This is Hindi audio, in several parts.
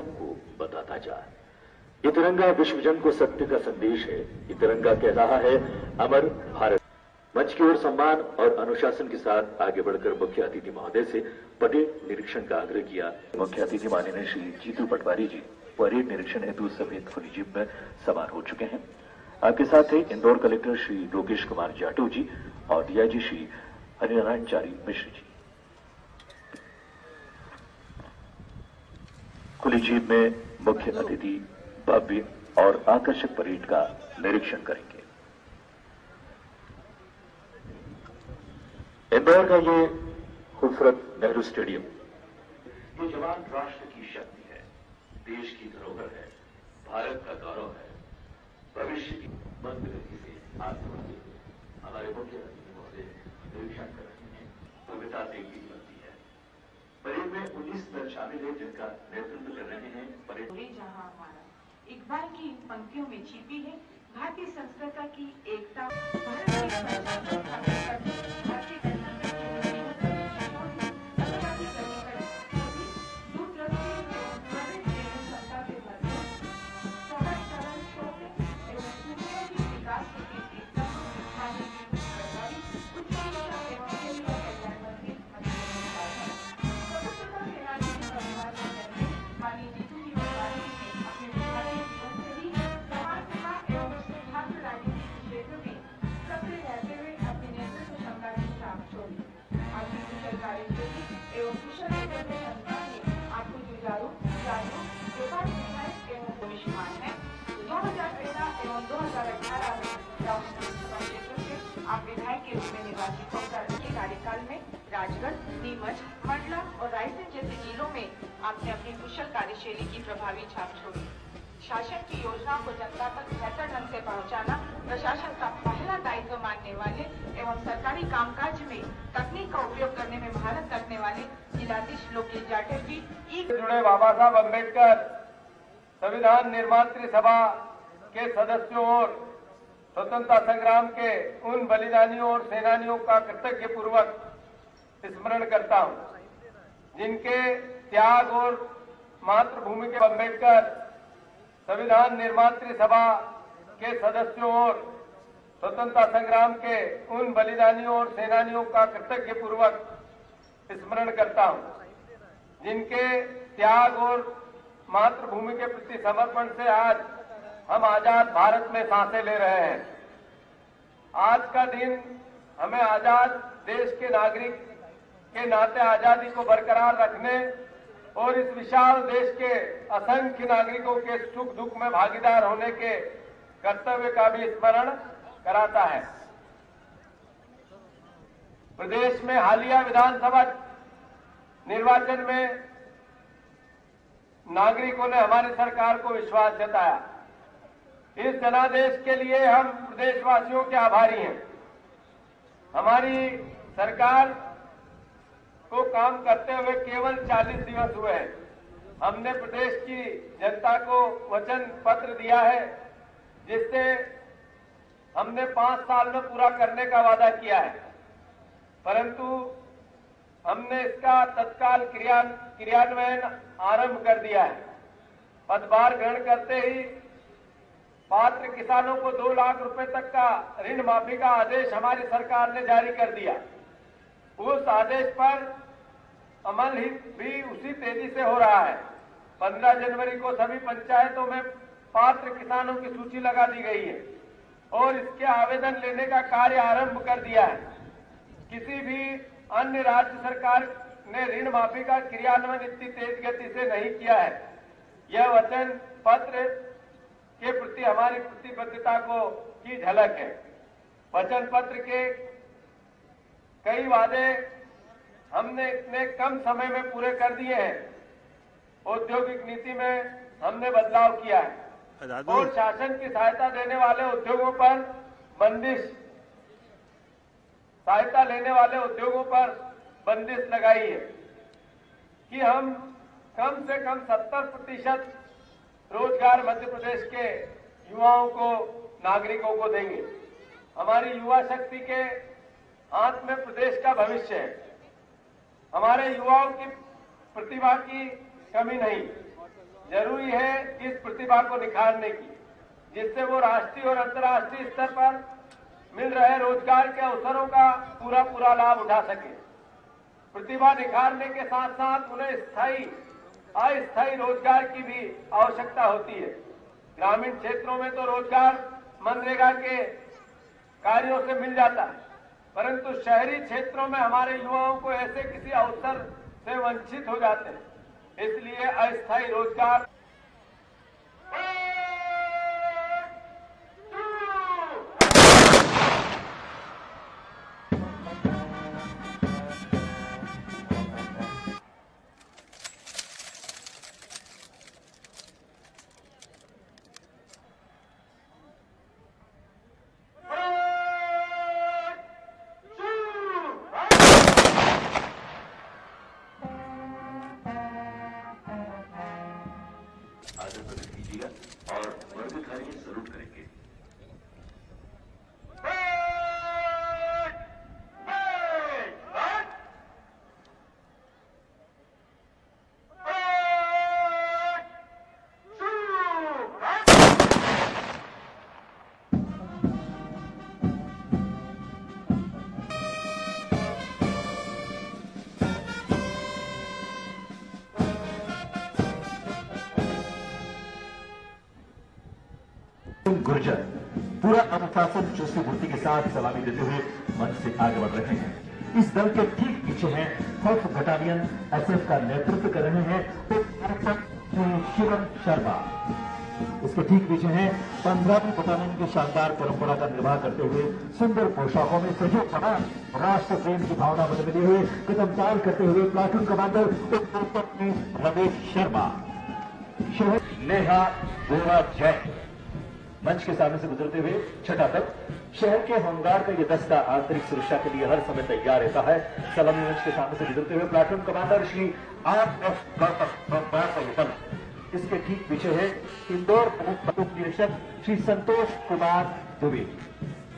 सबको बताता जा। ये तिरंगा विश्वजन को सत्य का संदेश है। ये तिरंगा कह रहा है अमर भारत। मंच की ओर सम्मान और अनुशासन के साथ आगे बढ़कर मुख्य अतिथि महोदय से परेड निरीक्षण का आग्रह किया। मुख्य अतिथि माननीय श्री जीतू पटवारी जी परेड निरीक्षण हेतु सफेद खुली जीप में सवार हो चुके हैं। आपके साथ ही इंदौर कलेक्टर श्री लोकेश कुमार जाटव जी और डीआईजी श्री हरिनारायण चारी मिश्र जी खुली जीप में मुख्य अतिथि भव्य और आकर्षक परेड का निरीक्षण करेंगे। इंदौर का ये खूबसूरत नेहरू स्टेडियम, ये जवान राष्ट्र की शक्ति है, देश की धरोहर है, भारत का गौरव है, भविष्य की मंद गति से आगे बढ़े। हमारे मुख्य अतिथि महोदय निरीक्षण कर रहे हैं, भव्यता देखी बनती है। परेड में 19 दल शामिल है जिनका नेतृत्व कर रहे हैं। परेड जहां हमारा इकबाल की इन पंक्तियों में छिपी है भारतीय संस्कृति की एकता, आप विधायक के रूप में निर्वाचित होकर के कार्यकाल में राजगढ़, नीमच, मंडला और रायसेन जैसे जिलों में आपने अपनी कुशल कार्यशैली की प्रभावी छाप छोड़ी। शासन की योजनाओं को जनता तक बेहतर ढंग से पहुंचाना प्रशासन का पहला दायित्व मानने वाले एवं सरकारी कामकाज में तकनीक का उपयोग करने में महारत रखने वाले जिलाधीश लोकेश जाटव जी जुड़े बाबा साहब अम्बेडकर संविधान निर्मात्री सभा के सदस्यों और स्वतंत्रता संग्राम के उन बलिदानियों और सेनानियों का कृतज्ञ पूर्वक स्मरण करता हूं, जिनके त्याग और मातृभूमि के अम्बेडकर संविधान निर्मात्री सभा के सदस्यों और स्वतंत्रता संग्राम के उन बलिदानियों और सेनानियों का कृतज्ञ पूर्वक स्मरण करता हूं, जिनके त्याग और मातृभूमि के प्रति समर्पण से आज हम आजाद भारत में सांसें ले रहे हैं। आज का दिन हमें आजाद देश के नागरिक के नाते आजादी को बरकरार रखने और इस विशाल देश के असंख्य नागरिकों के सुख दुख में भागीदार होने के कर्तव्य का भी स्मरण कराता है। प्रदेश में हालिया विधानसभा निर्वाचन में नागरिकों ने हमारी सरकार को विश्वास जताया। इस जनादेश के लिए हम प्रदेशवासियों के आभारी हैं। हमारी सरकार को काम करते हुए केवल 40 दिवस हुए हैं। हमने प्रदेश की जनता को वचन पत्र दिया है, जिससे हमने 5 साल में पूरा करने का वादा किया है, परंतु हमने इसका तत्काल क्रियान्वयन आरंभ कर दिया है। पदभार ग्रहण करते ही पात्र किसानों को 2 लाख रुपए तक का ऋण माफी का आदेश हमारी सरकार ने जारी कर दिया। उस आदेश पर अमल भी उसी तेजी से हो रहा है। 15 जनवरी को सभी पंचायतों में पात्र किसानों की सूची लगा दी गई है और इसके आवेदन लेने का कार्य आरंभ कर दिया है। किसी भी अन्य राज्य सरकार ने ऋण माफी का क्रियान्वयन इतनी तेज गति से नहीं किया है। यह वचन पत्र के प्रति हमारी प्रतिबद्धता की झलक है। वचन पत्र के कई वादे हमने इतने कम समय में पूरे कर दिए हैं। औद्योगिक नीति में हमने बदलाव किया है और शासन की सहायता देने वाले उद्योगों पर बंदिश लगाई है कि हम कम से कम 70% रोजगार मध्य प्रदेश के युवाओं को, नागरिकों को देंगे। हमारी युवा शक्ति के हाथ में प्रदेश का भविष्य है। हमारे युवाओं की प्रतिभा की कमी नहीं। जरूरी है इस प्रतिभा को निखारने की, जिससे वो राष्ट्रीय और अंतर्राष्ट्रीय स्तर पर मिल रहे रोजगार के अवसरों का पूरा लाभ उठा सके। प्रतिभा निखारने के साथ साथ उन्हें स्थायी अस्थायी रोजगार की भी आवश्यकता होती है। ग्रामीण क्षेत्रों में तो रोजगार मनरेगा के कार्यों से मिल जाता है, परंतु शहरी क्षेत्रों में हमारे युवाओं को ऐसे किसी अवसर से वंचित हो जाते हैं। इसलिए अस्थायी रोजगार आदर प्रकट कीजिएगा और वर्गधारी सलूट करेंगे। गुर्जर पूरा अनुशासन चुस्ती फुर्ती के साथ सलामी देते हुए मंच से आगे बढ़ रहे हैं। इस दल के ठीक पीछे हैं 4th बटालियन एसएफ का नेतृत्व कर रहे हैं शिवम शर्मा। इसके ठीक पीछे हैं 15वीं बटालियन की शानदार परंपरा का निर्वाह करते हुए सुंदर पोशाकों में सजे जवान राष्ट्र प्रेम की भावना में मिले हुए कदम ताल करते हुए प्लाटून कमांडर रमेश शर्मा। नेहा गोरा जय मंच के सामने से गुजरते हुए छठा तक शहर के होमगार्ड का यह दस्ता आंतरिक सुरक्षा के लिए हर समय तैयार रहता है। सलामी मंच के सामने से गुजरते हुए platoon commander Shri RF Gautam. इसके ठीक पीछे है इंदौर उप निरीक्षक श्री संतोष कुमार दुबे।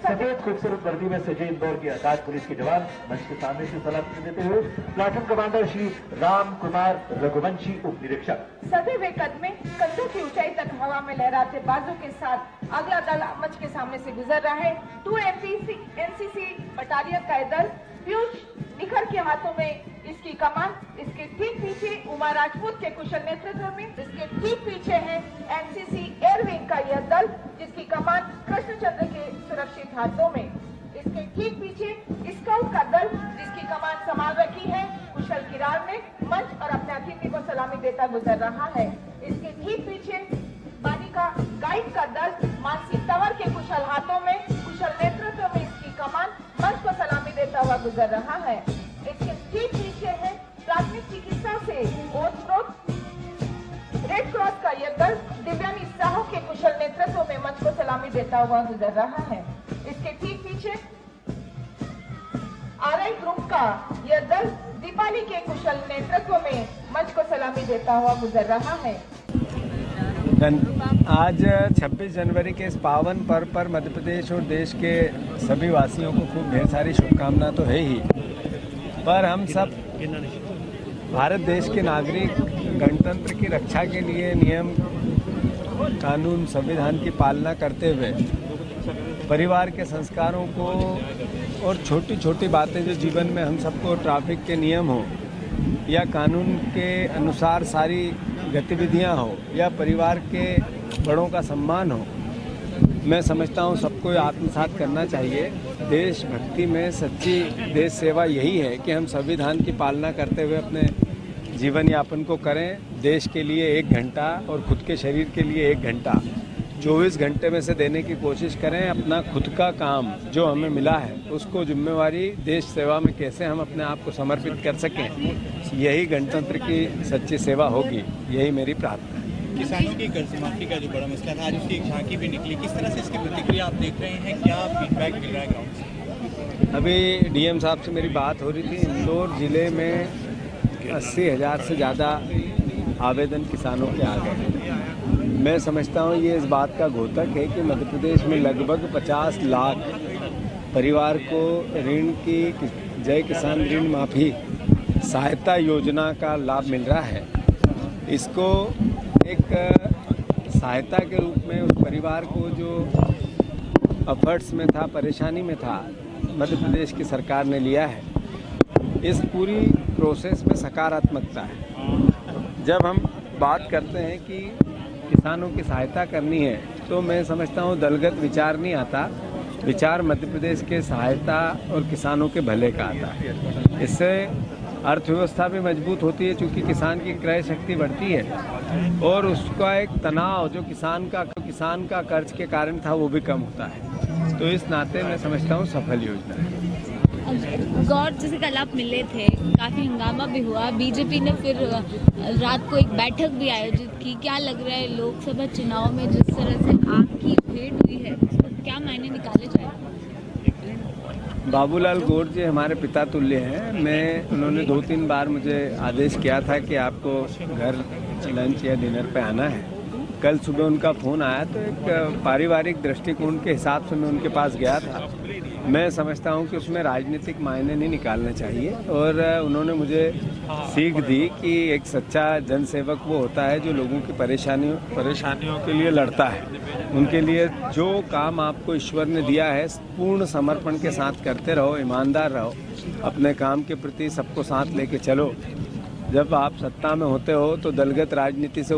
सफेद खूबसूरत वर्दी में सजे इंदौर की आकाश पुलिस के जवान मंच के सामने से सलामी देते हुए प्लाटून कमांडर श्री राम कुमार रघुवंशी उप निरीक्षक। सधे हुए कदमे कंधों की ऊंचाई तक हवा में लहराते बाजू के साथ अगला दल मंच के सामने से गुजर रहा है। 2 एनसीसी बटालियन का दल पीयूष निखर के हाथों में इसकी कमान। इसके ठीक पीछे उमा राजपूत के कुशल नेतृत्व में इसके ठीक पीछे है एनसीसी एयरविंग का यह दल, जिसकी कमान कृष्णचंद्र के सुरक्षित हाथों में। इसके ठीक पीछे स्काउट का दल, जिसकी कमान संभाल रखी है कुशल किरार ने मंच और अपने अतिथि को सलामी देता गुजर रहा है। इसके ठीक पीछे बालिका गाइड का दल मानसी तंवर के कुशल हाथों में कुशल नेतृत्व में इसकी कमान मंच को सलामी देता हुआ गुजर रहा है। इसके ठीक पीछे है प्राथमिक चिकित्सा से ओतप्रोत रेड क्रॉस का यह दल दिव्यानी साहू के कुशल नेतृत्व में मंच को सलामी देता हुआ गुजर रहा है। इसके ठीक पीछे RI ग्रुप का यह दल दीपाली के कुशल नेतृत्व में मंच को सलामी देता हुआ गुजर रहा है। आज 26 जनवरी के इस पावन पर्व पर मध्य प्रदेश और देश के सभी वासियों को खूब ढेर सारी शुभकामना तो है ही, पर हम सब भारत देश के नागरिक गणतंत्र की रक्षा के लिए नियम कानून संविधान की पालना करते हुए परिवार के संस्कारों को और छोटी छोटी बातें जो जीवन में हम सबको ट्रैफिक के नियम हो या कानून के अनुसार सारी गतिविधियां हो या परिवार के बड़ों का सम्मान हो, मैं समझता हूं सबको आत्मसात करना चाहिए। देशभक्ति में सच्ची देश सेवा यही है कि हम संविधान की पालना करते हुए अपने जीवन यापन को करें। देश के लिए 1 घंटा और खुद के शरीर के लिए 1 घंटा 24 घंटे में से देने की कोशिश करें। अपना खुद का काम जो हमें मिला है उसको जिम्मेवारी देश सेवा में कैसे हम अपने आप को समर्पित कर सकें, यही गणतंत्र की सच्ची सेवा होगी, यही मेरी प्रार्थना है। किसानों की कर्ज माफी का जो बड़ा मसला था, आज उसकी एक झांकी भी निकली, किस तरह से इसकी प्रतिक्रिया आप देख रहे हैं, क्या फीडबैक मिल रहा है ग्राउंड से? अभी डीएम साहब से मेरी बात हो रही थी। इंदौर जिले में 80,000 से ज़्यादा आवेदन किसानों के आ गए हैं। मैं समझता हूँ ये इस बात का घोतक है कि मध्य प्रदेश में लगभग 50 लाख परिवार को ऋण की जय किसान ऋण माफी सहायता योजना का लाभ मिल रहा है। इसको एक सहायता के रूप में उस परिवार को जो एफर्ट्स में था, परेशानी में था, मध्य प्रदेश की सरकार ने लिया है। इस पूरी प्रोसेस में सकारात्मकता है। जब हम बात करते हैं कि किसानों की सहायता करनी है तो मैं समझता हूँ दलगत विचार नहीं आता, विचार मध्य प्रदेश के सहायता और किसानों के भले का आता है। इससे अर्थव्यवस्था भी मजबूत होती है, क्योंकि किसान की क्रय शक्ति बढ़ती है और उसका एक तनाव जो किसान का कर्ज के कारण था वो भी कम होता है। तो इस नाते मैं समझता हूँ सफल योजना है। गौर, जैसे कल आप मिले थे, काफ़ी हंगामा भी हुआ, बीजेपी ने फिर रात को एक बैठक भी आयोजित की। क्या लग रहा है लोकसभा चुनाव में जिस तरह से आपकी भेंट हुई है क्या मायने निकाले जाए? बाबूलाल गौर जी हमारे पिता तुल्य हैं। उन्होंने 2-3 बार मुझे आदेश किया था कि आपको घर लंच या डिनर पे आना है। कल सुबह उनका फ़ोन आया तो एक पारिवारिक दृष्टिकोण के हिसाब से मैं उनके पास गया था। मैं समझता हूं कि उसमें राजनीतिक मायने नहीं निकालने चाहिए और उन्होंने मुझे सीख दी कि एक सच्चा जनसेवक वो होता है जो लोगों की परेशानियों के लिए लड़ता है। उनके लिए जो काम आपको ईश्वर ने दिया है पूर्ण समर्पण के साथ करते रहो, ईमानदार रहो, अपने काम के प्रति सबको साथ लेके चलो। जब आप सत्ता में होते हो तो दलगत राजनीति से